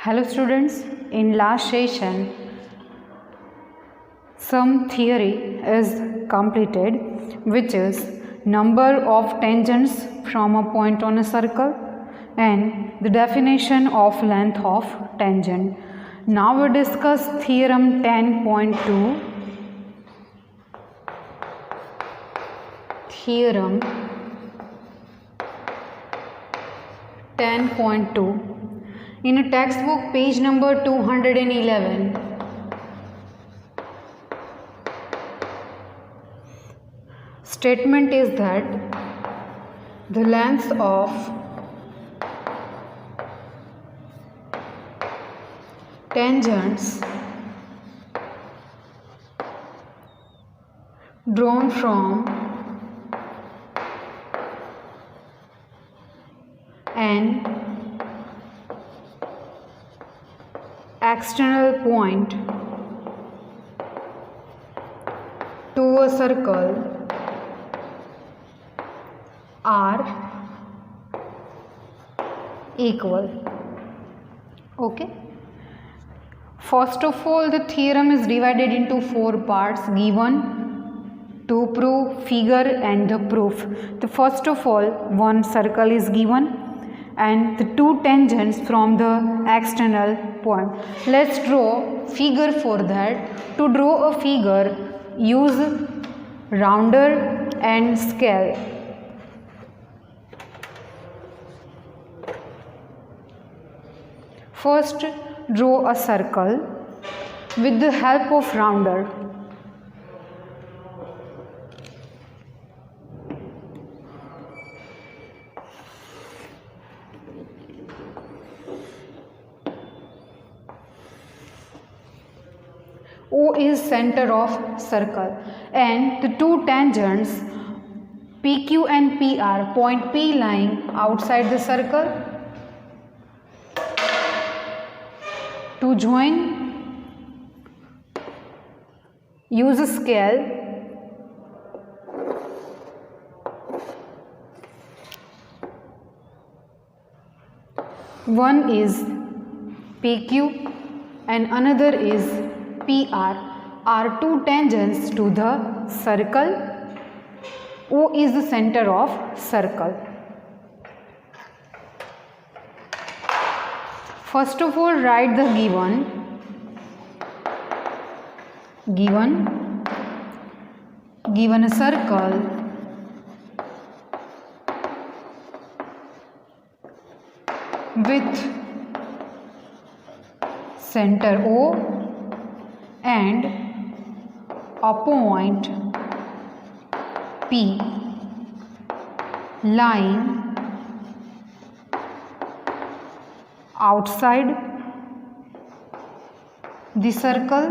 Hello students, in last session some theory is completed, which is number of tangents from a point on a circle and the definition of length of tangent. Now we discuss theorem 10.2. Theorem 10.2 in a textbook page number 211. Statement is that the length of tangents drawn from an external point to a circle are equal. Okay. First of all, the theorem is divided into 4 parts given to prove figure and the proof. The first of all, one circle is given and the 2 tangents from the external point. Let's draw figure for that. To draw a figure, use rounder and scale. First, draw a circle with the help of rounder. O is center of circle and the 2 tangents PQ and PR, point P lying outside the circle. To join, use a scale. One is PQ and another is PR are 2 tangents to the circle. O is the center of circle. First of all, write the given a circle with center O and a point P lying outside the circle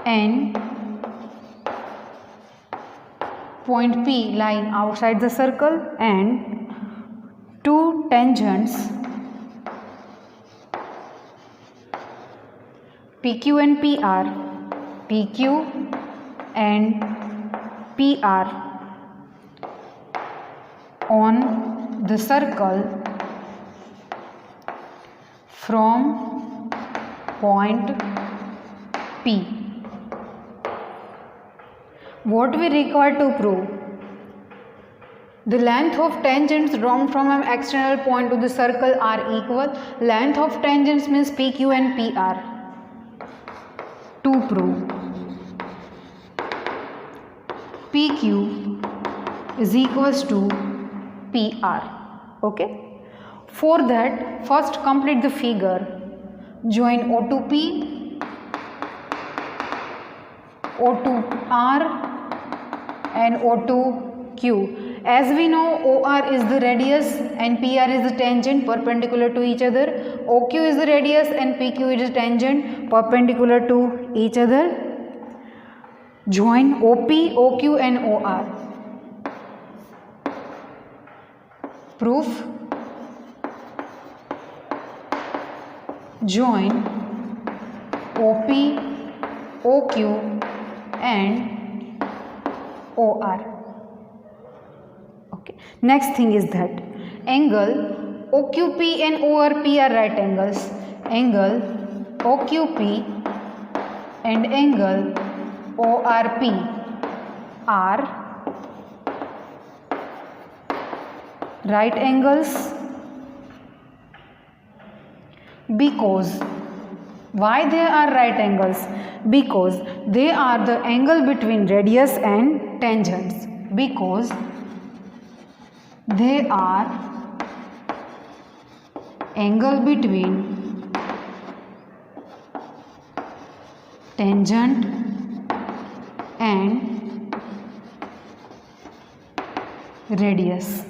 and point P lying outside the circle and 2 tangents PQ and PR on the circle from point P. What we require to prove? The length of tangents drawn from an external point to the circle are equal. Length of tangents means PQ and PR. To prove, PQ is equals to PR. Okay. For that, first complete the figure. Join O to P, O to R and O to Q. As we know, OR is the radius and PR is the tangent perpendicular to each other. OQ is the radius and PQ is the tangent perpendicular to each other. Join OP, OQ and OR. Proof. Join OP, OQ and OR. Okay. Next thing is that angle OQP and ORP are right angles. Angle OQP and angle ORP are right angles because why they are right angles? Because they are the angle between radius and tangents. Because they are angle between tangent and radius.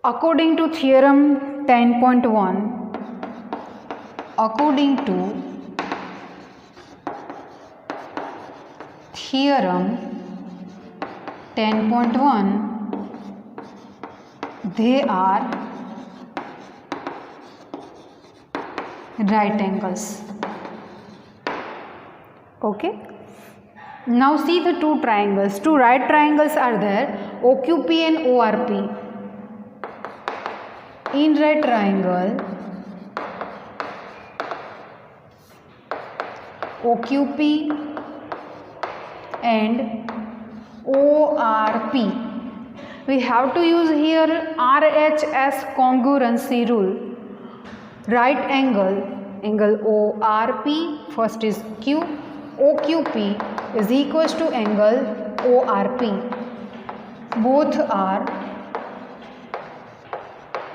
According to theorem 10.1, according to theorem 10.1, they are right angles. Okay. Now see the two triangles. Two right triangles are there, OQP and ORP. In right triangle, OQP and ORP, we have to use here RHS congruency rule. Right angle, angle ORP, first is Q, OQP is equals to angle ORP. Both are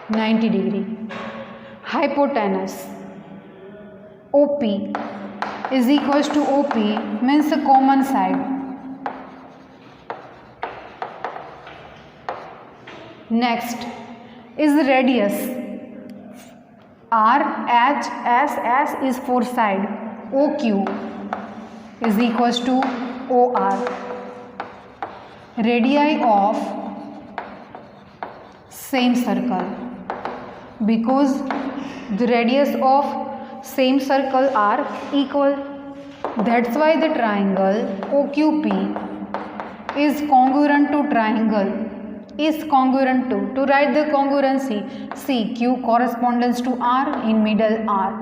90 degree. Hypotenuse OP is equals to OP means the common side. Next is the radius. RHS is for side. OQ is equals to OR. Radii of same circle, because the radius of same circle are equal. That's why the triangle OQP is congruent to triangle. Is congruent to write the congruency, see Q corresponds to R, in middle R.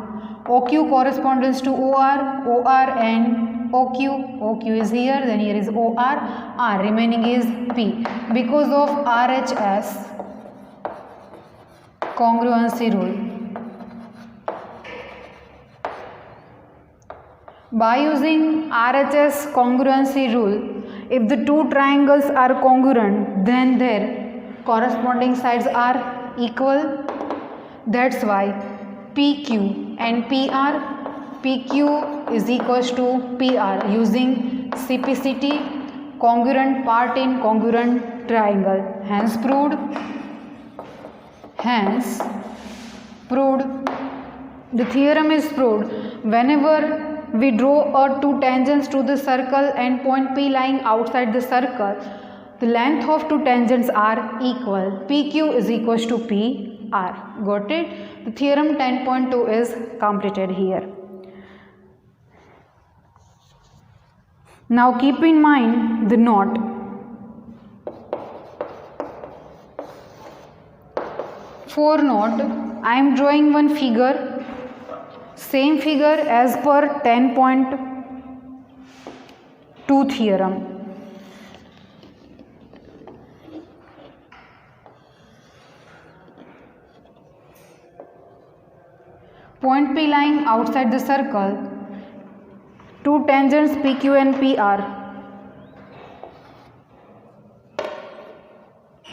OQ corresponds to OR, OR and OQ. OQ is here, then here is OR, R remaining is P. Because of RHS congruency rule. By using RHS congruency rule, if the two triangles are congruent, then their corresponding sides are equal. That's why PQ and PR, PQ is equals to PR using CPCT, congruent part in congruent triangle. Hence proved, the theorem is proved whenever we draw two tangents to the circle and point P lying outside the circle, the length of two tangents are equal. PQ is equals to PR. Got it? The theorem 10.2 is completed here. Now keep in mind the note. For note, I am drawing one figure. Same figure as per 10.2 theorem. Point P lying outside the circle, two tangents PQ and PR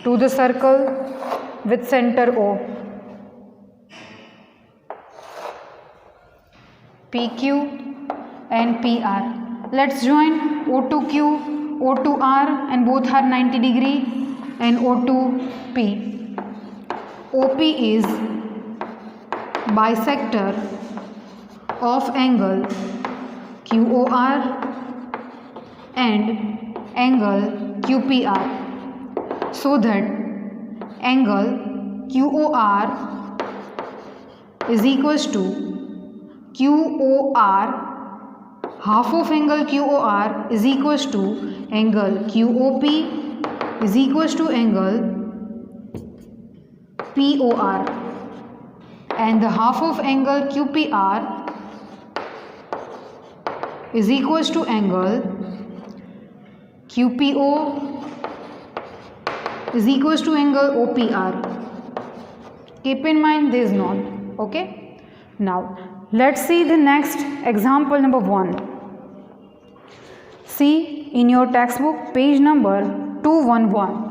to the circle with center O. PQ and PR. Let's join O to Q, O to R, and both are 90 degree, and O to P. OP is bisector of angle QOR and angle QPR, so that angle QOR is equals to QOR, half of angle QOR is equals to angle QOP is equals to angle POR, and the half of angle QPR is equals to angle QPO is equals to angle OPR. Keep in mind this knot. Okay. Now let's see the next example number 1. See in your textbook page number 211.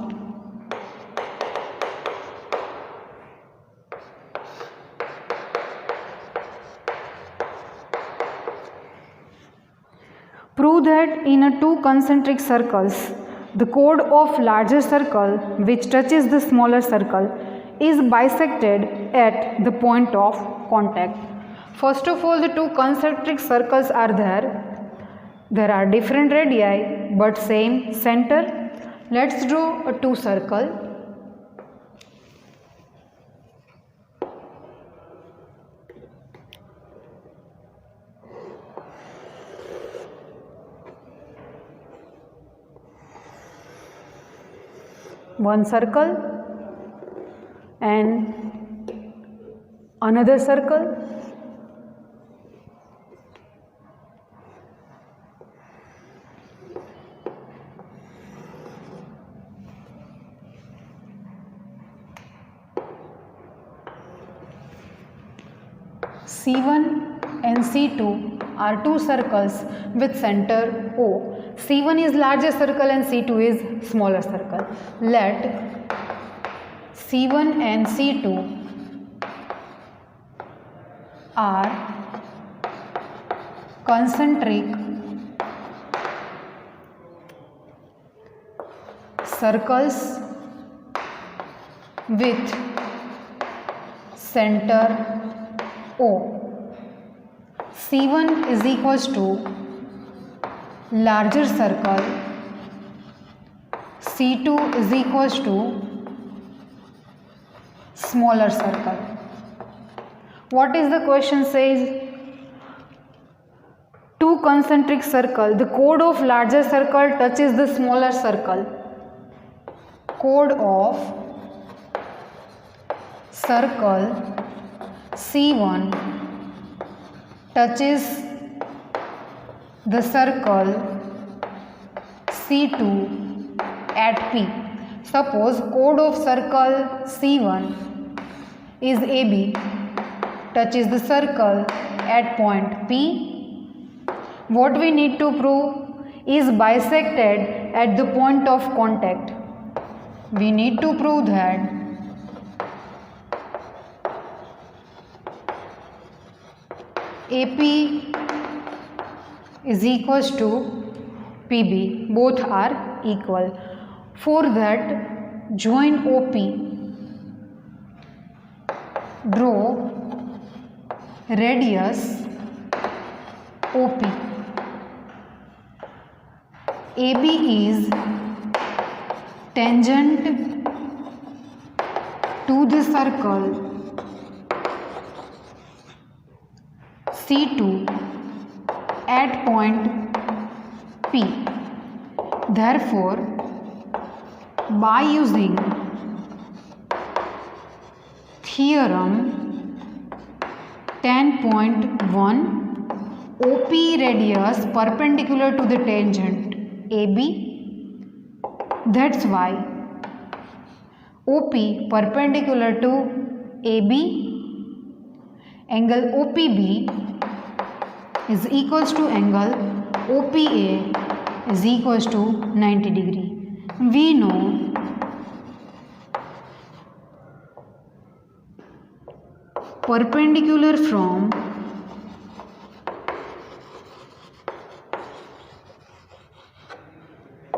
Prove that in a two concentric circles, the chord of larger circle which touches the smaller circle is bisected at the point of contact. First of all, the two concentric circles are there. There are different radii but same center. Let's draw a two circle. One circle and another circle. C1 and C2 are two circles with center O. C1 is larger circle and C2 is smaller circle. Let C1 and C2 are concentric circles with center O. C1 is equals to larger circle, C2 is equals to smaller circle. What is the question says? Two concentric circle, the chord of larger circle touches the smaller circle. Chord of circle C1 touches the circle C2 at P. Suppose chord of circle C1 is AB, touches the circle at point P. What we need to prove is bisected at the point of contact. We need to prove that AP is equals to PB, both are equal. For that, join OP, draw radius OP. AB is tangent to the circle C2 at point P. Therefore, by using theorem 10.1, OP radius perpendicular to the tangent AB, that's why OP perpendicular to AB, angle OPB is equals to angle OPA is equals to 90 degree. We know perpendicular from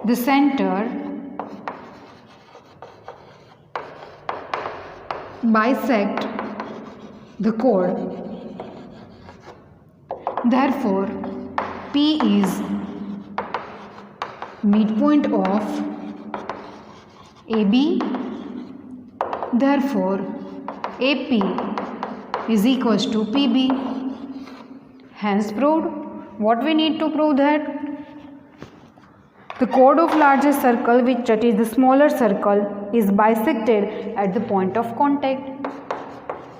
the center bisect the chord. Therefore, P is midpoint of AB. Therefore, AP is equals to PB. Hence proved. What we need to prove that? The chord of largest circle which touches the smaller circle is bisected at the point of contact.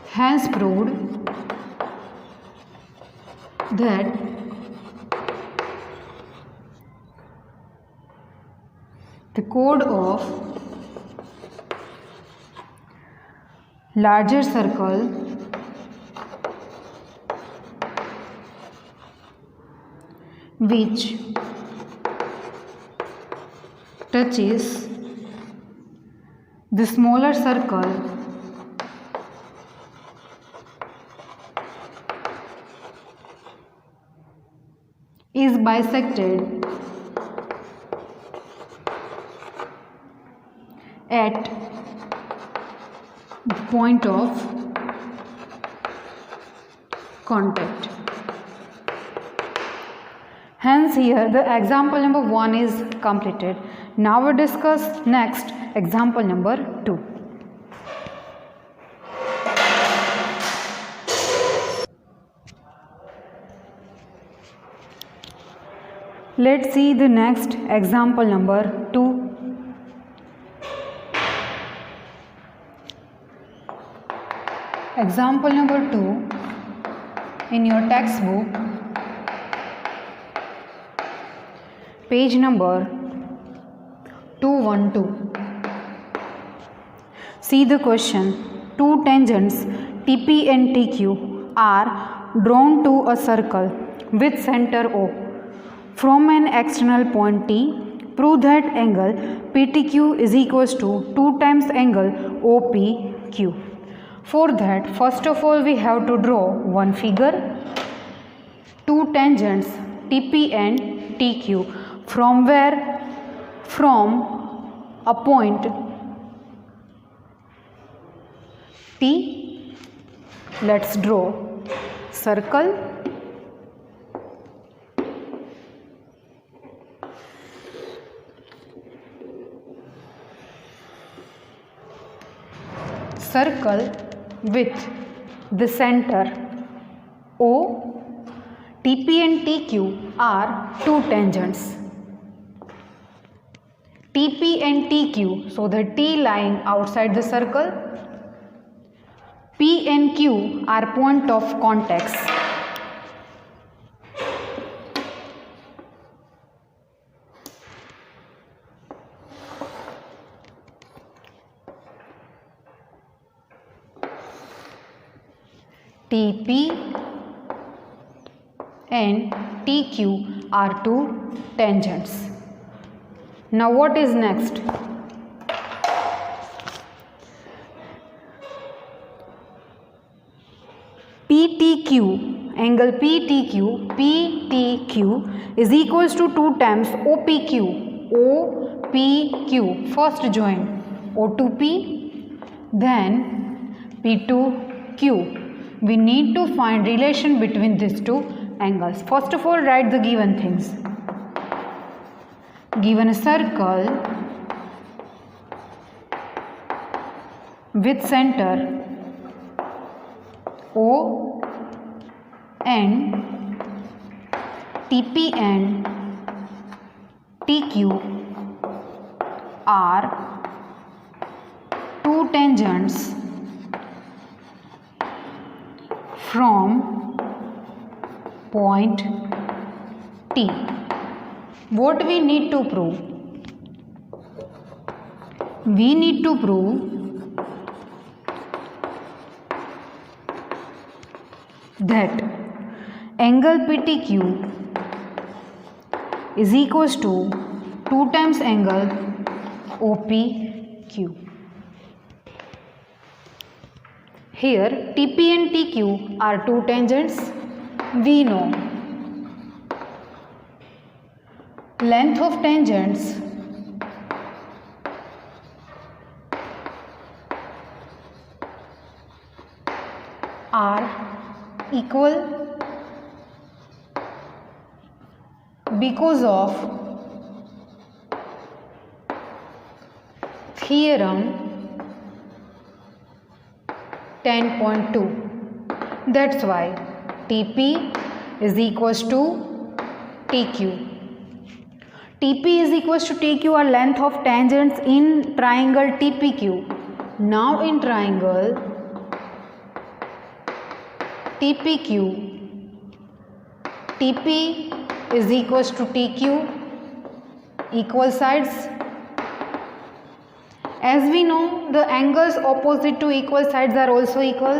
Hence proved that the chord of larger circle which touches the smaller circle is bisected at the point of contact. Hence here the example number 1 is completed. Now we discuss next example number 2. Let's see the next example number 2. Example number 2 in your textbook, page number 212. See the question. Two tangents TP and TQ are drawn to a circle with center O. From an external point T, prove that angle PTQ is equals to 2 times angle OPQ. For that, first of all, we have to draw one figure. Two tangents TP and TQ. From where? From a point T. Let's draw circle. Circle with the center O. TP and TQ are two tangents. TP and TQ, so the T lying outside the circle. P and Q are point of contacts. TP and TQ are two tangents. Now what is next? PTQ, angle PTQ is equals to 2 times OPQ. OPQ, first join O to P, then P to Q. We need to find relation between these two angles. First of all, write the given things. Given a circle with center O and TP and TQ are two tangents from point T. What we need to prove? We need to prove that angle PTQ is equals to 2 times angle OPQ. Here TP and TQ are two tangents. We know length of tangents are equal because of theorem 10.2. That's why TP is equals to TQ. TP is equals to TQ are length of tangents in triangle TPQ. Now in triangle TPQ, TP is equals to TQ, equal sides. As we know, the angles opposite to equal sides are also equal.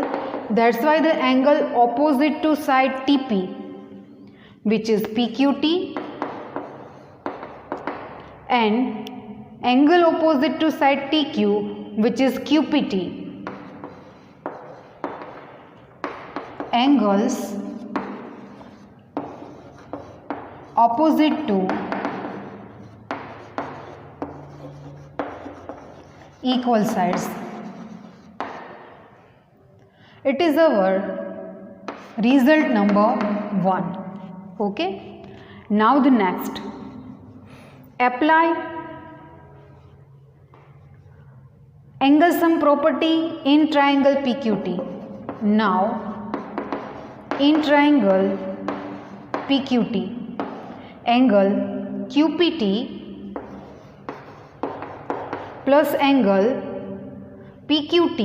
That's why the angle opposite to side TP, which is PQT, and angle opposite to side TQ, which is QPT. Angles opposite to equal sides. It is our result number 1. Okay. Now the next. Apply angle sum property in triangle PQT. Now in triangle PQT, angle QPT plus angle PQT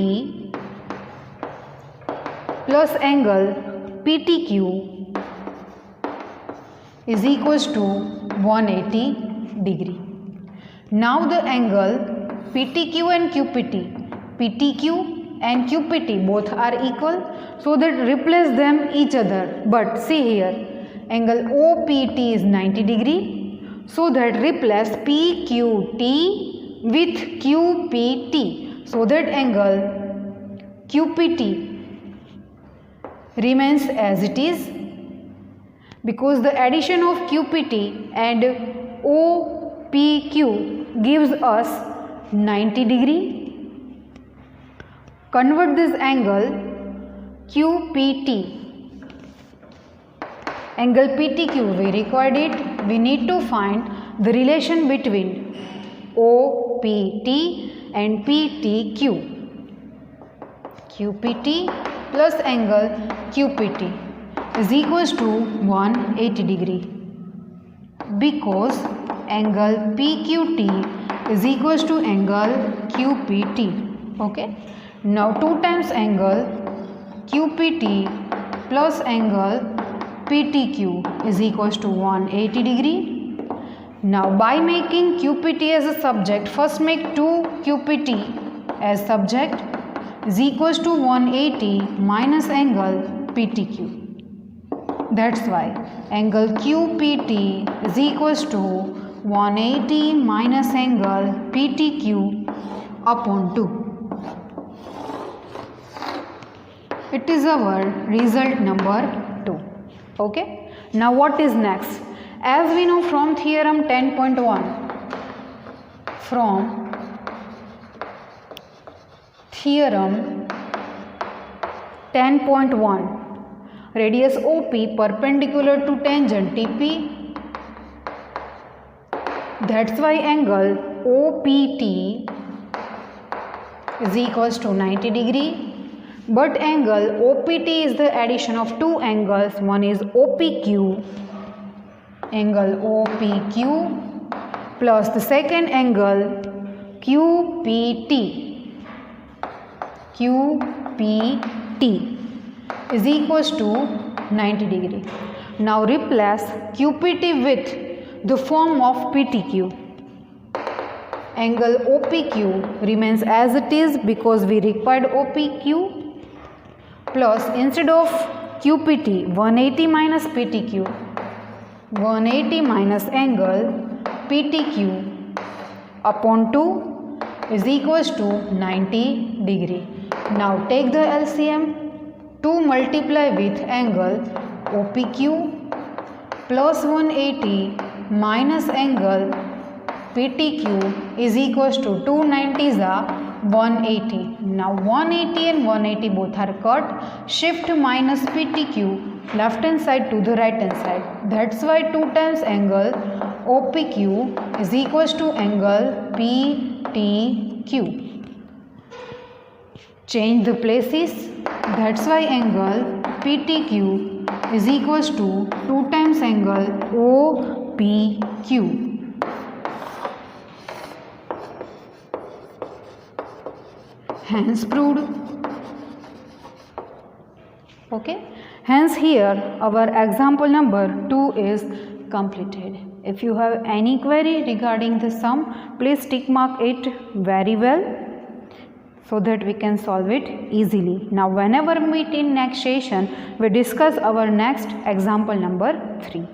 plus angle PTQ is equals to 180 degree. Now the angle PTQ and QPT both are equal, so that replace them each other. But see here, angle OPT is 90 degree, so that replace PQT with QPT, so that angle QPT remains as it is, because the addition of QPT and OPQ gives us 90 degree. Convert this angle QPT. Angle PTQ, we required it. We need to find the relation between OPT and PTQ. QPT plus angle QPT is equals to 180 degree, because angle PQT is equals to angle QPT. Okay. Now 2 times angle QPT plus angle PTQ is equals to 180 degree. Now by making QPT as a subject, first make 2 QPT as subject is equals to 180 minus angle PTQ. That's why angle QPT is equals to 180 minus angle PTQ upon 2. It is our result number 2. Okay. Now what is next? As we know from theorem 10.1, from theorem 10.1, radius OP perpendicular to tangent TP. That's why angle OPT is equals to 90 degree. But angle OPT is the addition of 2 angles. One is OPQ, angle OPQ, plus the second angle QPT. QPT is equals to 90 degree. Now replace QPT with the form of PTQ. Angle OPQ remains as it is because we required OPQ, plus instead of QPT 180 minus PTQ, 180 minus angle PTQ upon 2 is equals to 90 degree. Now take the LCM. 2 multiply with angle OPQ plus 180 minus angle PTQ is equals to 290 is 180. Now 180 and 180 both are cut. Shift minus PTQ left hand side to the right hand side. That's why 2 times angle OPQ is equals to angle PTQ. Change the places. That's why angle PTQ is equals to 2 times angle OPQ. hence proved. Okay, hence here our example number 2 is completed. If you have any query regarding the sum, please tick mark it very well so that we can solve it easily. Now whenever we meet in next session, we discuss our next example number 3.